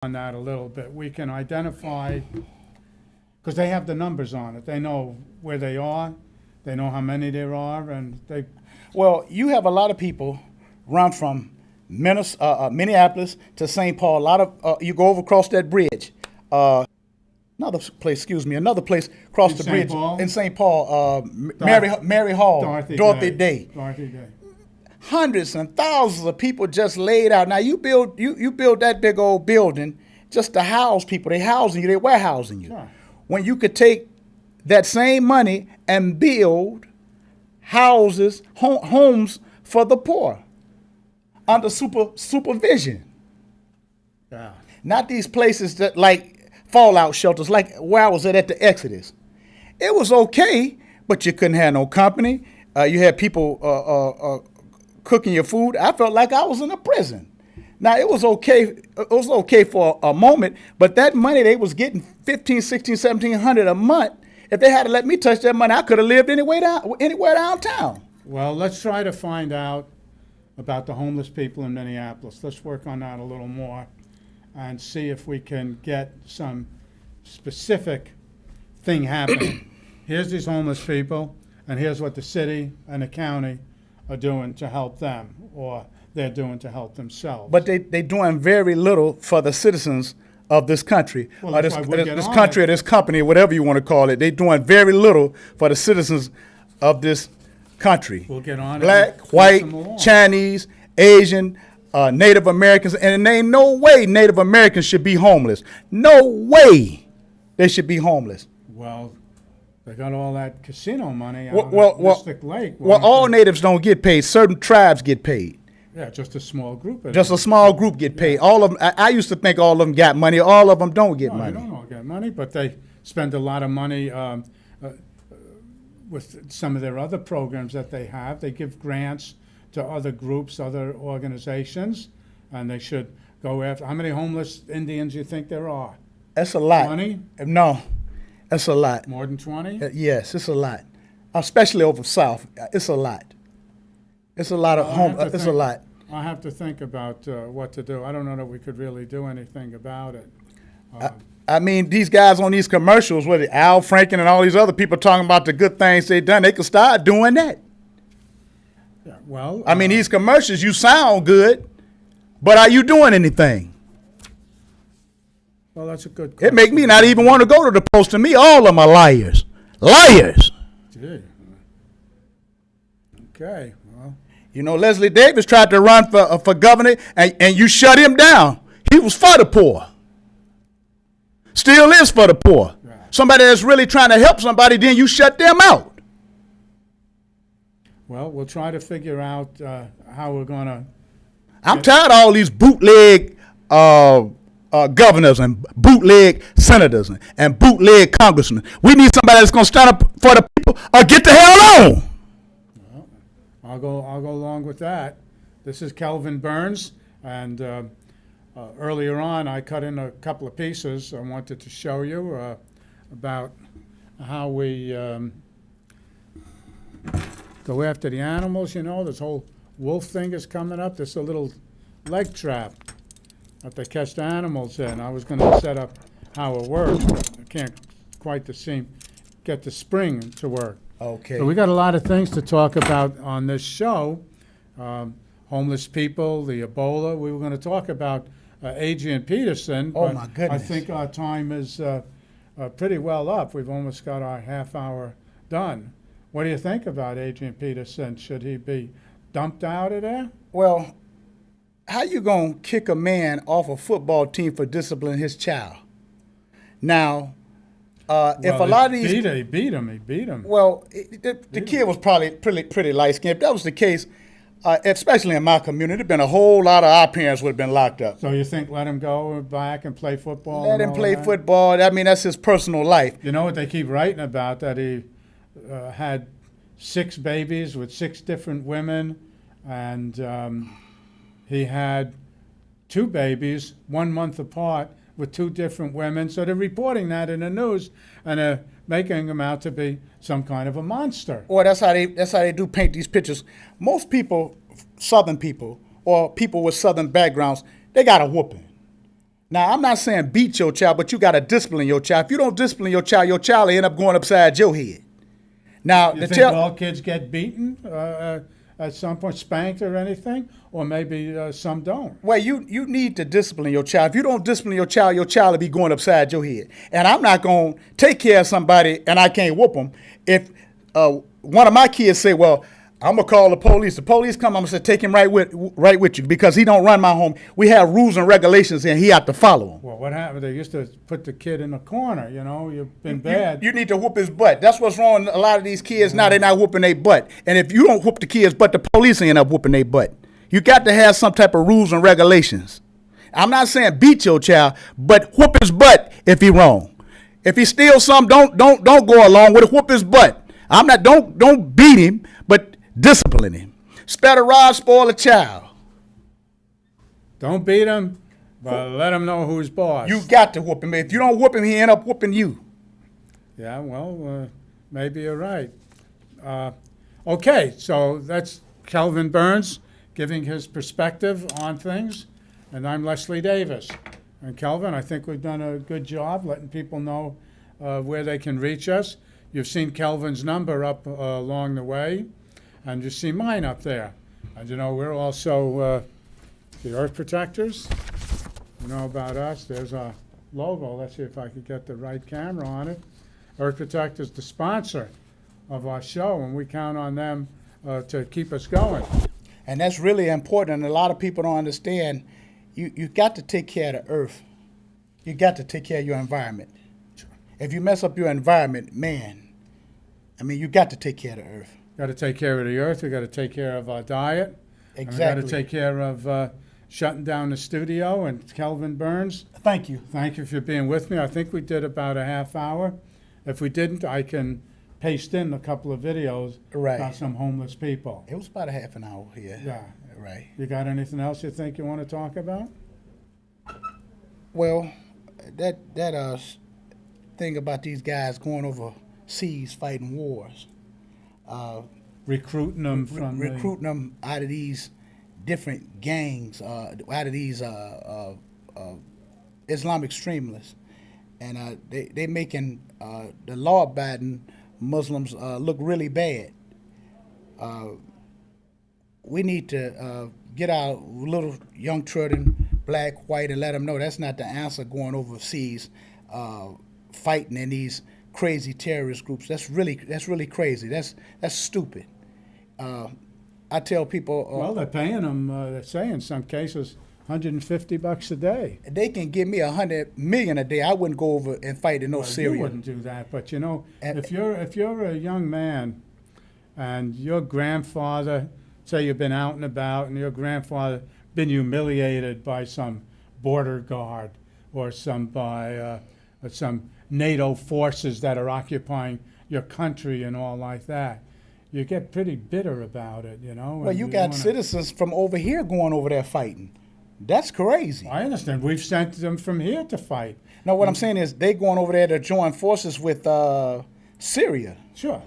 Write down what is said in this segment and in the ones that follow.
on that a little bit. We can identify, because they have the numbers on it. They know where they are, they know how many there are, and they, Well, you have a lot of people run from Minneapolis to St. Paul. A lot of you go over across that bridge. Another place across In the St. bridge Paul? in St. Paul. Mary Hall, Dorothy Day. Dorothy Day. Hundreds and thousands of people just laid out. Now you build that big old building just to house people. They housing you. They warehousing you. Sure. When you could take that same money and build houses, homes for the poor under supervision. Yeah. Not these places that like fallout shelters, like where I was at the Exodus. It was okay, but you couldn't have no company. You had people cooking your food. I felt like I was in a prison. Now it was okay. It was okay for a moment, but that money they was getting 15, 16, 1700 a month. If they had to let me touch that money, I could have lived anywhere downtown. Well, let's try to find out about the homeless people in Minneapolis. Let's work on that a little more and see if we can get some specific thing happening. Here's these homeless people, and here's what the city and the county are doing to help them, or they're doing to help themselves. But they doing very little for the citizens of this country, Well, or that's why we'll get this on country, it. or this company, whatever you want to call it. They doing very little for the citizens of this country. We'll get on it Black, and white, pass them along. Chinese, Asian, Native Americans, and there ain't no way Native Americans should be homeless. No way they should be homeless. Well, they got all that casino money out Well, of Mystic Lake. Why well, don't all they- natives don't get paid. Certain tribes get paid. Yeah, just a small group. Of Just a them. small group get paid. All of them. I used to think all of them got money. All of them don't get No, money. they don't all get money, but they spend a lot of money with some of their other programs that they have. They give grants to other groups, other organizations, and they should go after. How many homeless Indians do you think there are? That's a lot. 20? No, that's a lot. More than 20? Yes, it's a lot. Especially over south, it's a lot. It's a lot of I'll home. have to It's a think- lot. I have to think about what to do. I don't know that we could really do anything about it. I mean, these guys on these commercials, with Al Franken and all these other people talking about the good things they done, they could start doing that. Yeah, well, I mean, these commercials, you sound good, but are you doing anything? well, that's a good It question. make me not even want to go to the post. To me, all of them are liars. Liars. Gee. Okay, well, You know, Leslie Davis tried to run for governor, and you shut him down. He was for the poor. Still is for the poor. Right. Somebody that's really trying to help somebody, then you shut them out. well, we'll try to figure out how we're going to. I'm tired of all these bootleg governors and bootleg senators and bootleg congressmen. We need somebody that's going to stand up for the people or get the hell on. I'll go along with that. This is Kelvin Burns, and earlier on I cut in a couple of pieces I wanted to show you about how we go after the animals. You know, this whole wolf thing is coming up. This is a little leg trap that they catch the animals in. I was going to set up how it works, but I can't quite get the spring to work. Okay. So we got a lot of things to talk about on this show. Homeless people, the Ebola. We were going to talk about Adrian Peterson. Oh, but my goodness. I think our time is pretty well up. We've almost got our half hour done. What do you think about Adrian Peterson? Should he be dumped out of there? Well, how you gonna kick a man off a football team for disciplining his child? Now, if a lot of these, He beat him. well, the kid was probably pretty light skinned. If that was the case, especially in my community, there'd been a whole lot of our parents would have been locked up. So you think let him go back and play football? Let and him all play that? football. I mean, that's his personal life. You know what they keep writing about, that he had 6 babies with 6 different women, and he had 2 babies 1 month apart with 2 different women. So they're reporting that in the news, and they're making him out to be some kind of a monster. Or that's how they do paint these pictures. Most people, Southern people, or people with Southern backgrounds, they got a whooping. Now, I'm not saying beat your child, but you got to discipline your child. If you don't discipline your child will end up going upside your head. Now, You the think child, all kids get beaten at some point, spanked or anything? Or maybe some don't. well, you need to discipline your child. If you don't discipline your child will be going upside your head. And I'm not going to take care of somebody and I can't whoop them. If one of my kids say, well, I'm going to call the police come, I'm going to say, take him right with you because he don't run my home. We have rules and regulations and he have to follow them. Well, what happened? They used to put the kid in the corner, you've been bad. You need to whoop his butt. That's what's wrong with a lot of these kids now. They're not whooping their butt. And if you don't whoop the kids' butt, the police end up whooping their butt. You got to have some type of rules and regulations. I'm not saying beat your child, but whoop his butt if he wrong. If he steals something, don't go along with it. Whoop his butt. Don't beat him, but discipline him. Spare the rod, spoil the child. Don't beat him, but let him know who's boss. You got to whoop him. If you don't whoop him, he end up whooping you. Yeah, well, maybe you're right. Okay, so that's Kelvin Burns giving his perspective on things, and I'm Leslie Davis. And Kelvin, I think we've done a good job letting people know where they can reach us. You've seen Kelvin's number up along the way, and you see mine up there. And we're also the Earth Protectors. You know about us. There's our logo. Let's see if I could get the right camera on it. Earth Protectors, the sponsor of our show, and we count on them to keep us going. And that's really important. And a lot of people don't understand. You got to take care of the earth. You got to take care of your environment. If you mess up your environment, you got to take care of the earth. Got to take care of the earth. We got to take care of our diet. Exactly. And we got to take care of shutting down the studio. And Kelvin Burns, Thank you. thank you for being with me. I think we did about a half hour. If we didn't, I can paste in a couple of videos Right. about some homeless people. It was about a half an hour here. Yeah. Right. You got anything else you think you want to talk about? Well, that thing about these guys going overseas fighting wars, Recruiting them from recruiting them out of these different gangs, out of these Islamic extremists, and they making the law-abiding Muslims look really bad. We need to get our little young children, black, white, and let them know that's not the answer going overseas, fighting in these crazy terrorist groups. That's really crazy. That's stupid. I tell people. well, they're paying them, they say in some cases, $150 a day. They can give me $100 million a day. I wouldn't go over and fight in no Well, Syria. you wouldn't do that, but And- if you're a young man and your grandfather, say you've been out and about, and your grandfather been humiliated by some border guard or some NATO forces that are occupying your country and all like that, you get pretty bitter about it, Well, and you got wanna- citizens from over here going over there fighting. That's crazy. I understand. We've sent them from here to fight. No, what I'm saying is they going over there to join forces with Syria. Sure.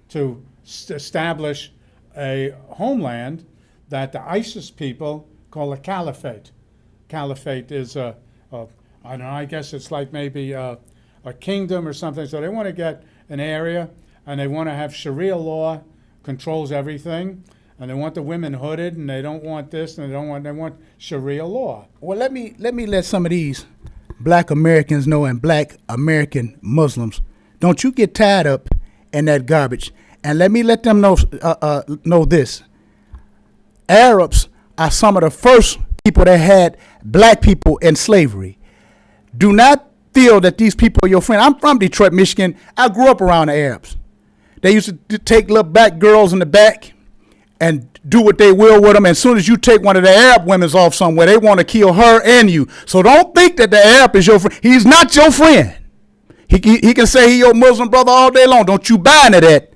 To establish a homeland that the ISIS people call a caliphate. Caliphate is I don't know, I guess it's like maybe a kingdom or something. So they want to get an area and they want to have Sharia law controls everything. And they want the women hooded and they don't want this and they want Sharia law. Well, let me let some of these black Americans know and black American Muslims. Don't you get tied up in that garbage. And let me let them know this. Arabs are some of the first people that had black people in slavery. Do not feel that these people are your friend. I'm from Detroit, Michigan. I grew up around the Arabs. They used to take little black girls in the back and do what they will with them. As soon as you take one of the Arab women off somewhere, they want to kill her and you. So don't think that the Arab is your friend. He's not your friend. He can say he your Muslim brother all day long. Don't you buy into that.